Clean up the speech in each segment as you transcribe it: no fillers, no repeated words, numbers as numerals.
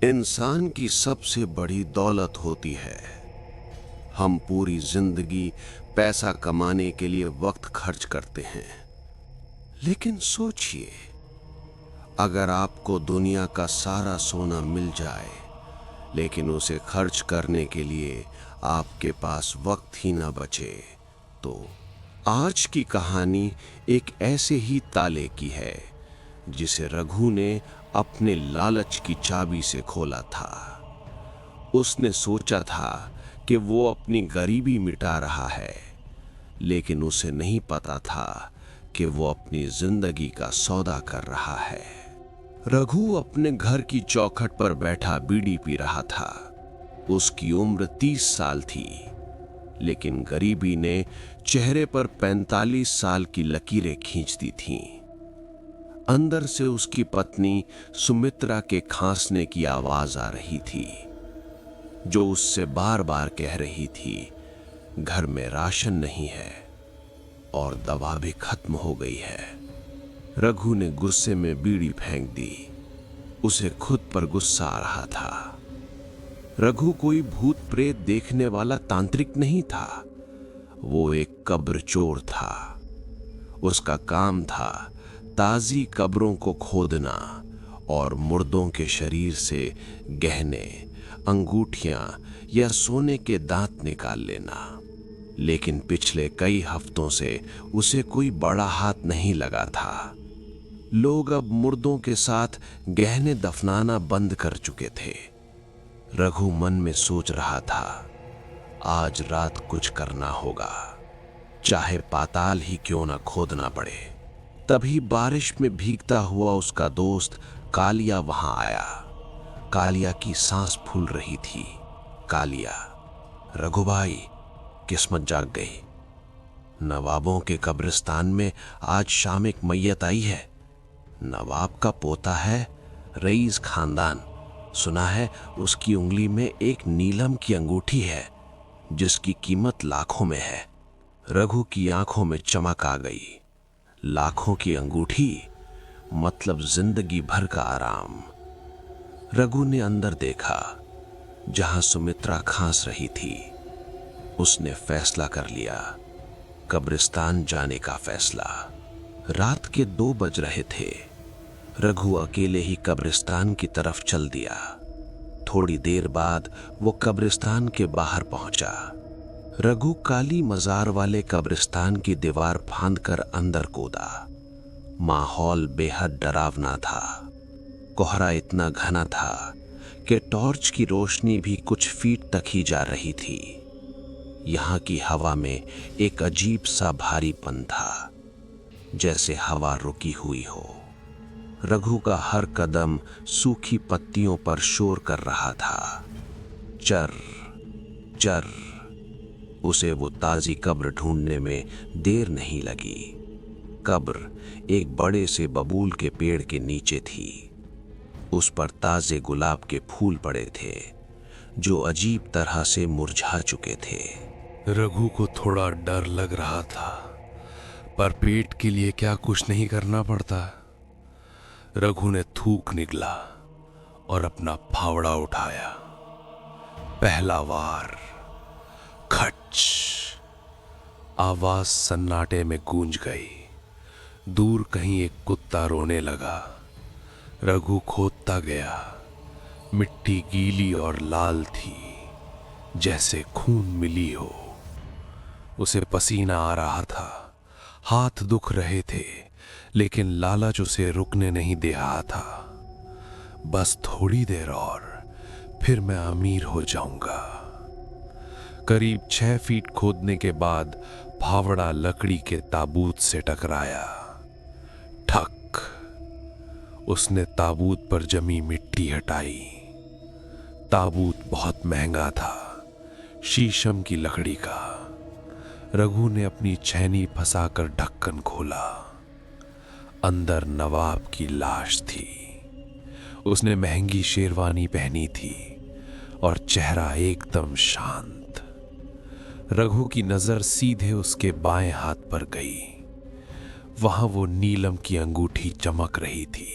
इंसान की सबसे बड़ी दौलत होती है। हम पूरी जिंदगी पैसा कमाने के लिए वक्त खर्च करते हैं, लेकिन सोचिए, अगर आपको दुनिया का सारा सोना मिल जाए लेकिन उसे खर्च करने के लिए आपके पास वक्त ही ना बचे, तो आज की कहानी एक ऐसे ही ताले की है जिसे रघु ने अपने लालच की चाबी से खोला था। उसने सोचा था कि वो अपनी गरीबी मिटा रहा है, लेकिन उसे नहीं पता था कि वो अपनी जिंदगी का सौदा कर रहा है। रघु अपने घर की चौखट पर बैठा बीड़ी पी रहा था। उसकी उम्र 30 साल थी, लेकिन गरीबी ने चेहरे पर 45 साल की लकीरें खींच दी थीं। अंदर से उसकी पत्नी सुमित्रा के खांसने की आवाज आ रही थी, जो उससे बार बार कह रही थी, घर में राशन नहीं है और दवा भी खत्म हो गई है। रघु ने गुस्से में बीड़ी फेंक दी। उसे खुद पर गुस्सा आ रहा था। रघु कोई भूत प्रेत देखने वाला तांत्रिक नहीं था। वो एक कब्र चोर था। उसका काम था ताजी कब्रों को खोदना और मुर्दों के शरीर से गहने, अंगूठियां या सोने के दांत निकाल लेना। लेकिन पिछले कई हफ्तों से उसे कोई बड़ा हाथ नहीं लगा था। लोग अब मुर्दों के साथ गहने दफनाना बंद कर चुके थे। रघु मन में सोच रहा था, आज रात कुछ करना होगा, चाहे पाताल ही क्यों ना खोदना पड़े। तभी बारिश में भीगता हुआ उसका दोस्त कालिया वहां आया। कालिया की सांस फूल रही थी। कालिया, रघु भाई, किस्मत जाग गई। नवाबों के कब्रिस्तान में आज शाम एक मैयत आई है। नवाब का पोता है, रईस खानदान। सुना है उसकी उंगली में एक नीलम की अंगूठी है, जिसकी कीमत लाखों में है। रघु की आंखों में चमक आ गई। लाखों की अंगूठी मतलब जिंदगी भर का आराम। रघु ने अंदर देखा, जहां सुमित्रा खांस रही थी। उसने फैसला कर लिया, कब्रिस्तान जाने का फैसला। रात के 2 बज रहे थे। रघु अकेले ही कब्रिस्तान की तरफ चल दिया। थोड़ी देर बाद वो कब्रिस्तान के बाहर पहुंचा। रघु काली मजार वाले कब्रिस्तान की दीवार फांदकर अंदर कूदा। माहौल बेहद डरावना था। कोहरा इतना घना था कि टॉर्च की रोशनी भी कुछ फीट तक ही जा रही थी। यहाँ की हवा में एक अजीब सा भारीपन था, जैसे हवा रुकी हुई हो। रघु का हर कदम सूखी पत्तियों पर शोर कर रहा था। चर चर। उसे वो ताजी कब्र ढूंढने में देर नहीं लगी। कब्र एक बड़े से बबूल के पेड़ के नीचे थी। उस पर ताजे गुलाब के फूल पड़े थे, जो अजीब तरह से मुरझा चुके थे। रघु को थोड़ा डर लग रहा था, पर पेट के लिए क्या कुछ नहीं करना पड़ता। रघु ने थूक निगला और अपना फावड़ा उठाया। पहला वार, खच। आवाज सन्नाटे में गूंज गई। दूर कहीं एक कुत्ता रोने लगा। रघु खोदता गया। मिट्टी गीली और लाल थी, जैसे खून मिली हो। उसे पसीना आ रहा था, हाथ दुख रहे थे, लेकिन लालच उसे रुकने नहीं दे रहा था। बस थोड़ी देर और, फिर मैं अमीर हो जाऊंगा। करीब 6 फीट खोदने के बाद फावड़ा लकड़ी के ताबूत से टकराया। ठक। उसने ताबूत पर जमी मिट्टी हटाई। ताबूत बहुत महंगा था, शीशम की लकड़ी का। रघु ने अपनी छैनी फंसाकर ढक्कन खोला। अंदर नवाब की लाश थी। उसने महंगी शेरवानी पहनी थी और चेहरा एकदम शांत। रघु की नजर सीधे उसके बाएं हाथ पर गई। वहां वो नीलम की अंगूठी चमक रही थी,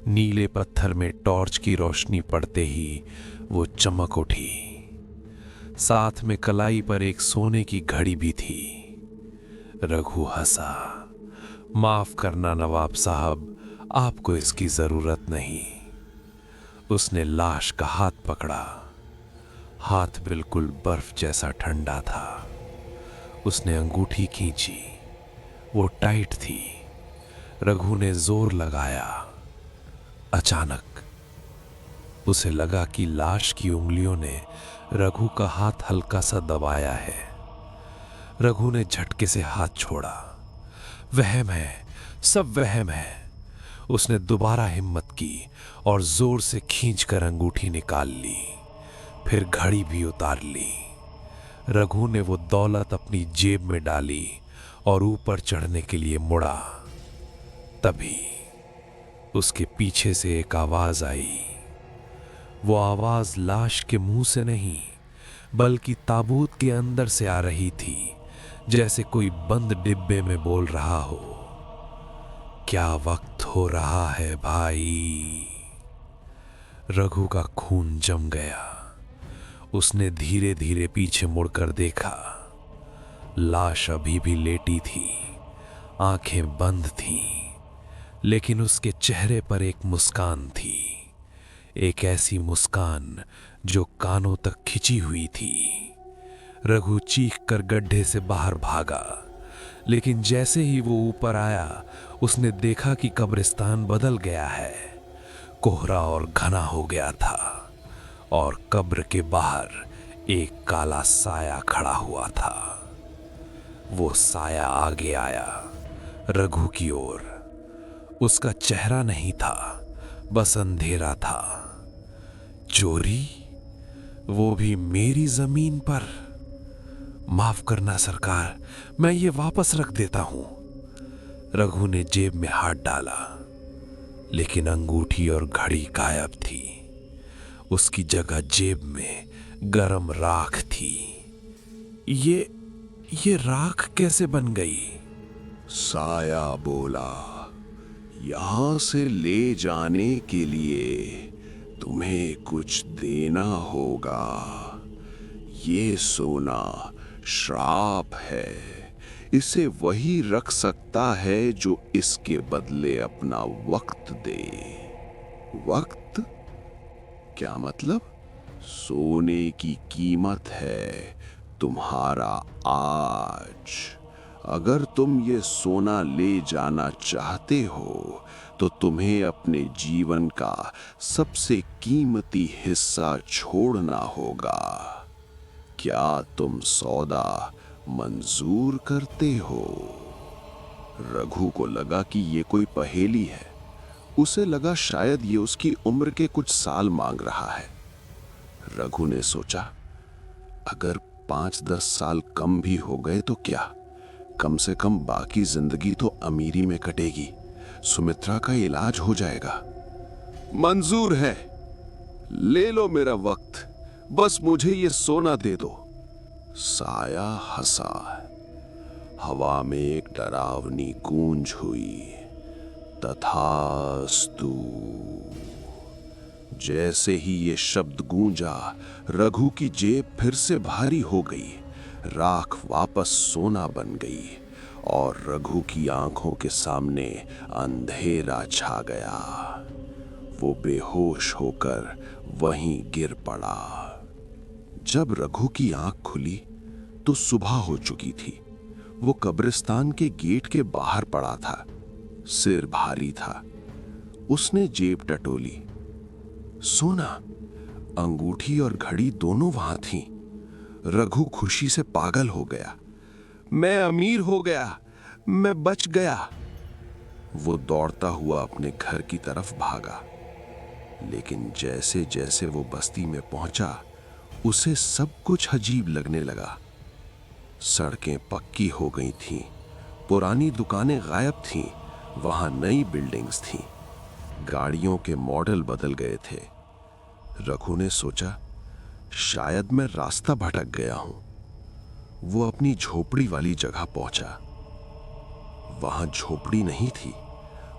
नीले पत्थर में टॉर्च की रोशनी पड़ते ही वो चमक उठी। साथ में कलाई पर एक सोने की घड़ी भी थी। रघु हंसा। माफ करना नवाब साहब, आपको इसकी जरूरत नहीं। उसने लाश का हाथ पकड़ा। हाथ बिल्कुल बर्फ जैसा ठंडा था। उसने अंगूठी खींची। वो टाइट थी। रघु ने जोर लगाया। अचानक उसे लगा कि लाश की उंगलियों ने रघु का हाथ हल्का सा दबाया है। रघु ने झटके से हाथ छोड़ा। वहम है, सब वहम है। उसने दोबारा हिम्मत की और जोर से खींचकर अंगूठी निकाल ली। फिर घड़ी भी उतार ली। रघु ने वो दौलत अपनी जेब में डाली और ऊपर चढ़ने के लिए मुड़ा। तभी उसके पीछे से एक आवाज आई। वो आवाज लाश के मुंह से नहीं, बल्कि ताबूत के अंदर से आ रही थी, जैसे कोई बंद डिब्बे में बोल रहा हो। क्या वक्त हो रहा है भाई। रघु का खून जम गया। उसने धीरे धीरे पीछे मुड़कर देखा। लाश अभी भी लेटी थी, आंखें बंद थीं, लेकिन उसके चेहरे पर एक मुस्कान थी। एक ऐसी मुस्कान जो कानों तक खिंची हुई थी। रघु चीख कर गड्ढे से बाहर भागा, लेकिन जैसे ही वो ऊपर आया, उसने देखा कि कब्रिस्तान बदल गया है। कोहरा और घना हो गया था और कब्र के बाहर एक काला साया खड़ा हुआ था। वो साया आगे आया, रघु की ओर। उसका चेहरा नहीं था, बस अंधेरा था। चोरी, वो भी मेरी जमीन पर। माफ करना सरकार, मैं ये वापस रख देता हूं। रघु ने जेब में हाथ डाला, लेकिन अंगूठी और घड़ी गायब थी। उसकी जगह जेब में गरम राख थी। ये राख कैसे बन गई? साया बोला, यहां से ले जाने के लिए तुम्हें कुछ देना होगा। ये सोना श्राप है। इसे वही रख सकता है जो इसके बदले अपना वक्त दे। वक्त? क्या मतलब? सोने की कीमत है तुम्हारा आज। अगर तुम ये सोना ले जाना चाहते हो तो तुम्हें अपने जीवन का सबसे कीमती हिस्सा छोड़ना होगा। क्या तुम सौदा मंजूर करते हो? रघु को लगा कि ये कोई पहेली है। उसे लगा शायद ये उसकी उम्र के कुछ साल मांग रहा है। रघु ने सोचा, अगर 5-10 साल कम भी हो गए तो क्या, कम से कम बाकी जिंदगी तो अमीरी में कटेगी। सुमित्रा का इलाज हो जाएगा। मंजूर है, ले लो मेरा वक्त, बस मुझे ये सोना दे दो। साया हंसा। हवा में एक डरावनी गूंज हुई, तथास्तु। जैसे ही ये शब्द गूंजा, रघु की जेब फिर से भारी हो गई। राख वापस सोना बन गई और रघु की आंखों के सामने अंधेरा छा गया। वो बेहोश होकर वहीं गिर पड़ा। जब रघु की आंख खुली तो सुबह हो चुकी थी। वो कब्रिस्तान के गेट के बाहर पड़ा था। सिर भारी था। उसने जेब टटोली। सोना, अंगूठी और घड़ी दोनों वहां थीं। रघु खुशी से पागल हो गया। मैं अमीर हो गया, मैं बच गया। वो दौड़ता हुआ अपने घर की तरफ भागा। लेकिन जैसे जैसे वो बस्ती में पहुंचा, उसे सब कुछ अजीब लगने लगा। सड़कें पक्की हो गई थीं, पुरानी दुकानें गायब थीं, वहां नई बिल्डिंग्स थीं, गाड़ियों के मॉडल बदल गए थे। रघु ने सोचा, शायद मैं रास्ता भटक गया हूं। वो अपनी झोपड़ी वाली जगह पहुंचा। वहां झोपड़ी नहीं थी,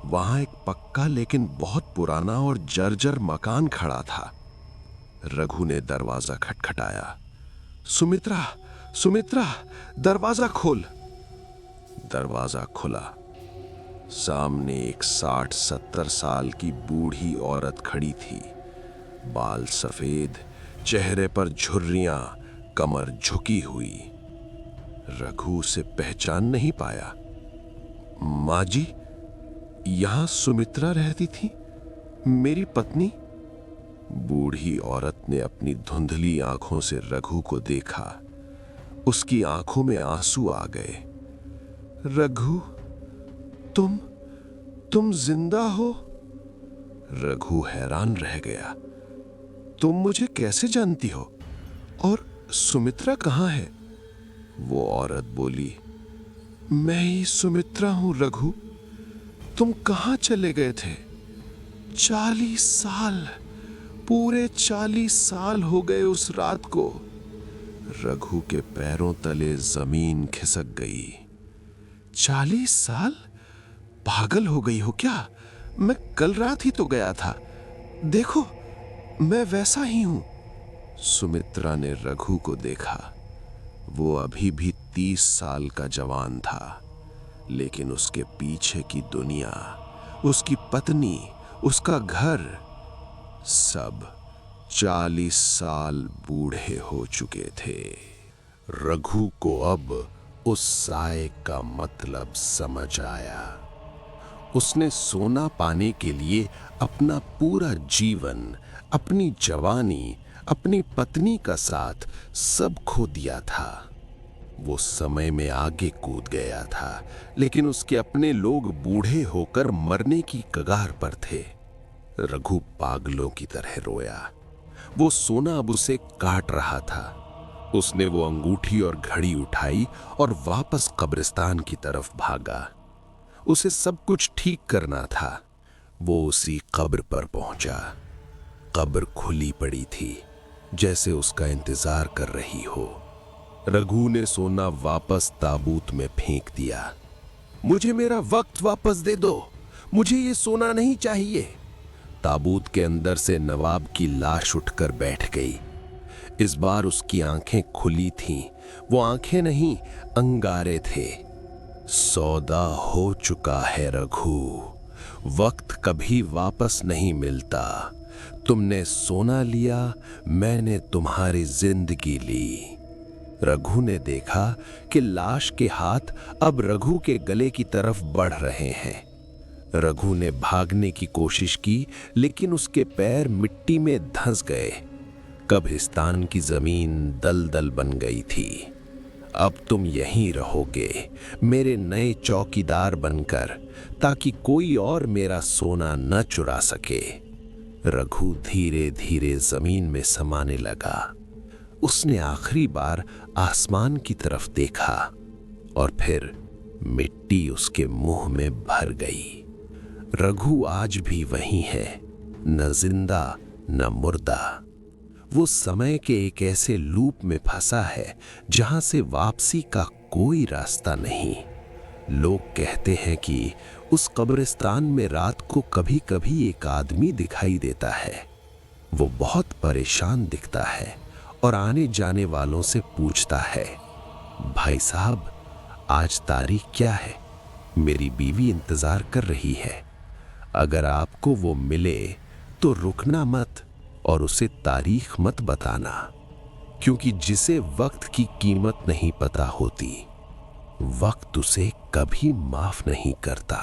वहां एक पक्का लेकिन बहुत पुराना और जर्जर मकान खड़ा था। रघु ने दरवाजा खटखटाया। सुमित्रा, सुमित्रा, दरवाजा खोल। दरवाजा खुला। सामने एक 60-70 साल की बूढ़ी औरत खड़ी थी। बाल सफेद, चेहरे पर झुर्रियां, कमर झुकी हुई। रघु उसे पहचान नहीं पाया। माँ जी, यहां सुमित्रा रहती थी, मेरी पत्नी। बूढ़ी औरत ने अपनी धुंधली आंखों से रघु को देखा। उसकी आंखों में आंसू आ गए। रघु, तुम जिंदा हो? रघु हैरान रह गया। तुम मुझे कैसे जानती हो? और सुमित्रा कहाँ है? वो औरत बोली, मैं ही सुमित्रा हूं रघु। तुम कहाँ चले गए थे? 40 साल, पूरे 40 साल हो गए उस रात को। रघु के पैरों तले जमीन खिसक गई। 40 साल? पागल हो गई हो क्या? मैं कल रात ही तो गया था। देखो, मैं वैसा ही हूं। सुमित्रा ने रघु को देखा। वो अभी भी 30 साल का जवान था, लेकिन उसके पीछे की दुनिया, उसकी पत्नी, उसका घर, सब 40 साल बूढ़े हो चुके थे। रघु को अब उस साए का मतलब समझ आया। उसने सोना पाने के लिए अपना पूरा जीवन, अपनी जवानी, अपनी पत्नी का साथ सब खो दिया था। वो समय में आगे कूद गया था, लेकिन उसके अपने लोग बूढ़े होकर मरने की कगार पर थे। रघु पागलों की तरह रोया। वो सोना अब उसे काट रहा था। उसने वो अंगूठी और घड़ी उठाई और वापस कब्रिस्तान की तरफ भागा। उसे सब कुछ ठीक करना था। वो उसी कब्र पर पहुंचा। कब्र खुली पड़ी थी, जैसे उसका इंतजार कर रही हो। रघु ने सोना वापस ताबूत में फेंक दिया। मुझे मेरा वक्त वापस दे दो, मुझे ये सोना नहीं चाहिए। ताबूत के अंदर से नवाब की लाश उठकर बैठ गई। इस बार उसकी आंखें खुली थीं। वो आंखें नहीं, अंगारे थे। सौदा हो चुका है रघु। वक्त कभी वापस नहीं मिलता। तुमने सोना लिया, मैंने तुम्हारी जिंदगी ली। रघु ने देखा कि लाश के हाथ अब रघु के गले की तरफ बढ़ रहे हैं। रघु ने भागने की कोशिश की, लेकिन उसके पैर मिट्टी में धंस गए। कब्रिस्तान की जमीन दलदल बन गई थी। अब तुम यहीं रहोगे, मेरे नए चौकीदार बनकर, ताकि कोई और मेरा सोना न चुरा सके। रघु धीरे धीरे जमीन में समाने लगा। उसने आखिरी बार आसमान की तरफ देखा और फिर मिट्टी उसके मुंह में भर गई। रघु आज भी वही है, न जिंदा न मुर्दा। वो समय के एक ऐसे लूप में फंसा है जहां से वापसी का कोई रास्ता नहीं। लोग कहते हैं कि उस कब्रिस्तान में रात को कभी कभी एक आदमी दिखाई देता है। वो बहुत परेशान दिखता है और आने जाने वालों से पूछता है, भाई साहब, आज तारीख क्या है? मेरी बीवी इंतजार कर रही है। अगर आपको वो मिले तो रुकना मत और उसे तारीख मत बताना, क्योंकि जिसे वक्त की कीमत नहीं पता होती, वक्त उसे कभी माफ नहीं करता।